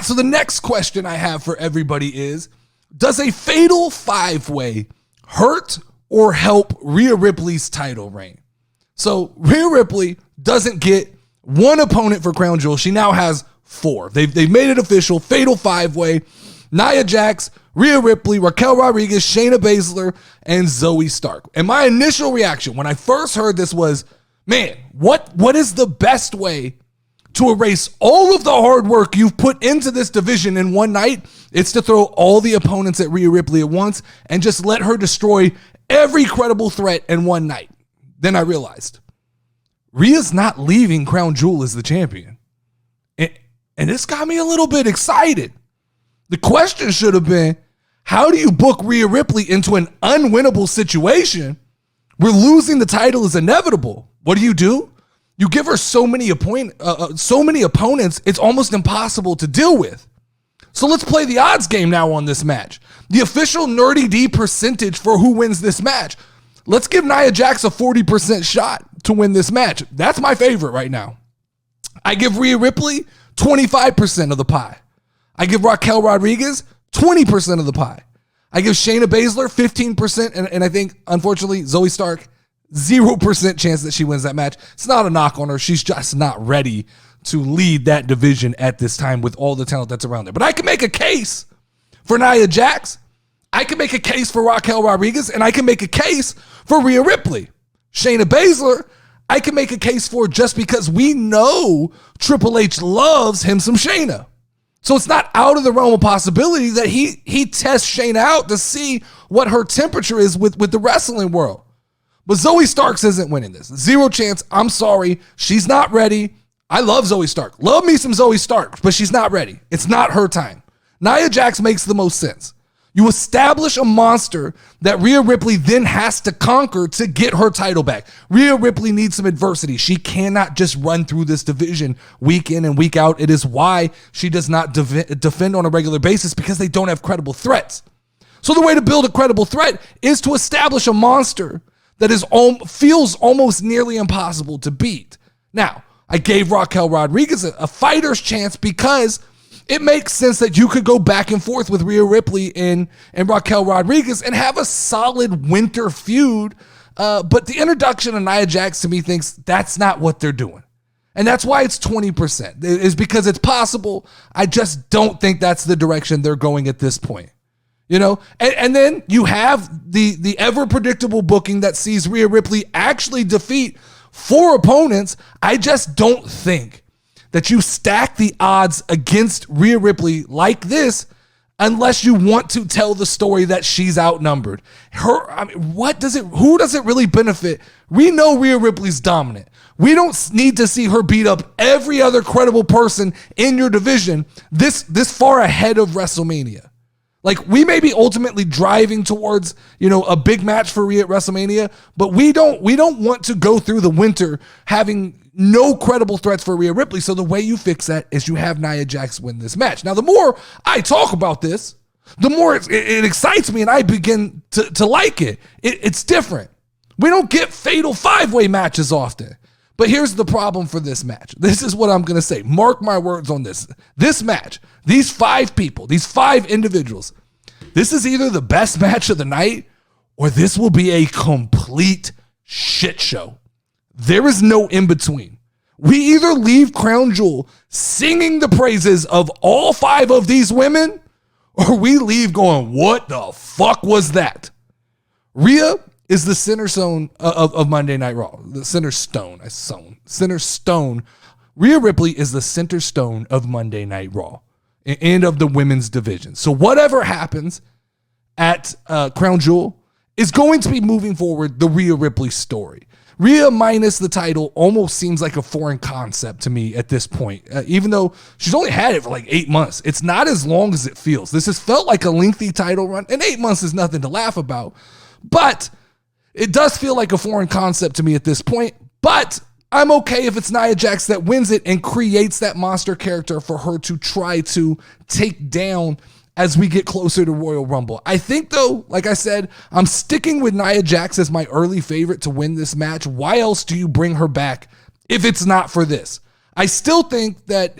right, so the next question I have for everybody is, does a fatal 5-way hurt or help Rhea Ripley's title reign? So Rhea Ripley doesn't get one opponent for Crown Jewel. She now has 4. They've made it official, fatal 5-way. Nia Jax, Rhea Ripley, Raquel Rodriguez, Shayna Baszler, and Zoe Stark. And my initial reaction when I first heard this was, man, what is the best way to erase all of the hard work you've put into this division in one night? It's to throw all the opponents at Rhea Ripley at once and just let her destroy every credible threat in one night. Then I realized, Rhea's not leaving Crown Jewel as the champion. And this got me a little bit excited. The question should have been, how do you book Rhea Ripley into an unwinnable situation where losing the title is inevitable? What do? You give her so many opponents, it's almost impossible to deal with. So let's play the odds game now on this match. The official Nerdy D percentage for who wins this match. Let's give Nia Jax a 40% shot to win this match. That's my favorite right now. I give Rhea Ripley 25% of the pie. I give Raquel Rodriguez 20% of the pie. I give Shayna Baszler 15%, and I think, unfortunately, Zoe Stark, 0% chance that she wins that match. It's not a knock on her. She's just not ready to lead that division at this time with all the talent that's around there. But I can make a case for Nia Jax. I can make a case for Raquel Rodriguez, and I can make a case for Rhea Ripley. Shayna Baszler, I can make a case for just because we know Triple H loves him some Shayna. So it's not out of the realm of possibility that he tests Shayna out to see what her temperature is with the wrestling world. But Zoe Starks isn't winning this. 0 chance. I'm sorry. She's not ready. I love Zoe Stark. Love me some Zoe Stark, but she's not ready. It's not her time. Nia Jax makes the most sense. You establish a monster that Rhea Ripley then has to conquer to get her title back. Rhea Ripley needs some adversity. She cannot just run through this division week in and week out. It is why she does not defend on a regular basis, because they don't have credible threats. So the way to build a credible threat is to establish a monster that feels almost nearly impossible to beat. Now, I gave Raquel Rodriguez a fighter's chance because it makes sense that you could go back and forth with Rhea Ripley and Raquel Rodriguez and have a solid winter feud. But the introduction of Nia Jax to me thinks that's not what they're doing. And that's why it's 20%. Is because it's possible. I just don't think that's the direction they're going at this point. You know, and then you have the ever predictable booking that sees Rhea Ripley actually defeat 4 opponents. I just don't think that you stack the odds against Rhea Ripley like this unless you want to tell the story that she's outnumbered. Who does it really benefit? We know Rhea Ripley's dominant. We don't need to see her beat up every other credible person in your division this far ahead of WrestleMania. Like, we may be ultimately driving towards, a big match for Rhea at WrestleMania, but we don't want to go through the winter having no credible threats for Rhea Ripley. So the way you fix that is you have Nia Jax win this match. Now, the more I talk about this, the more it excites me and I begin to like it. It's different. We don't get fatal 5-way matches often. But here's the problem for this match. This is what I'm going to say. Mark my words on this. This match, these 5 people, these 5 individuals, this is either the best match of the night or this will be a complete shit show. There is no in between. We either leave Crown Jewel singing the praises of all 5 of these women, or we leave going, what the fuck was that? Rhea is the center stone of Monday Night Raw. The center stone. Center stone. Rhea Ripley is the center stone of Monday Night Raw and of the women's division. So whatever happens at Crown Jewel is going to be moving forward the Rhea Ripley story. Rhea minus the title almost seems like a foreign concept to me at this point, even though she's only had it for like 8 months. It's not as long as it feels. This has felt like a lengthy title run, and 8 months is nothing to laugh about. But it does feel like a foreign concept to me at this point, but I'm okay if it's Nia Jax that wins it and creates that monster character for her to try to take down as we get closer to Royal Rumble. I think, though, like I said, I'm sticking with Nia Jax as my early favorite to win this match. Why else do you bring her back if it's not for this? I still think that,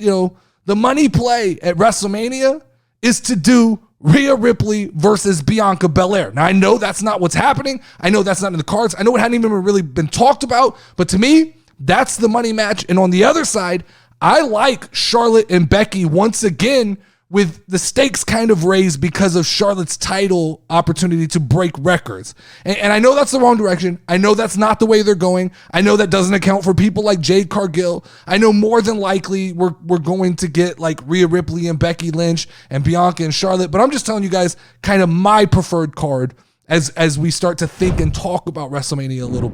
The money play at WrestleMania is to do Rhea Ripley versus Bianca Belair. Now, I know that's not what's happening. I know that's not in the cards. I know it hadn't even really been talked about. But to me, that's the money match. And on the other side, I like Charlotte and Becky once again with the stakes kind of raised because of Charlotte's title opportunity to break records. And I know that's the wrong direction. I know that's not the way they're going. I know that doesn't account for people like Jade Cargill. I know more than likely we're going to get like Rhea Ripley and Becky Lynch and Bianca and Charlotte. But I'm just telling you guys kind of my preferred card as we start to think and talk about WrestleMania a little bit.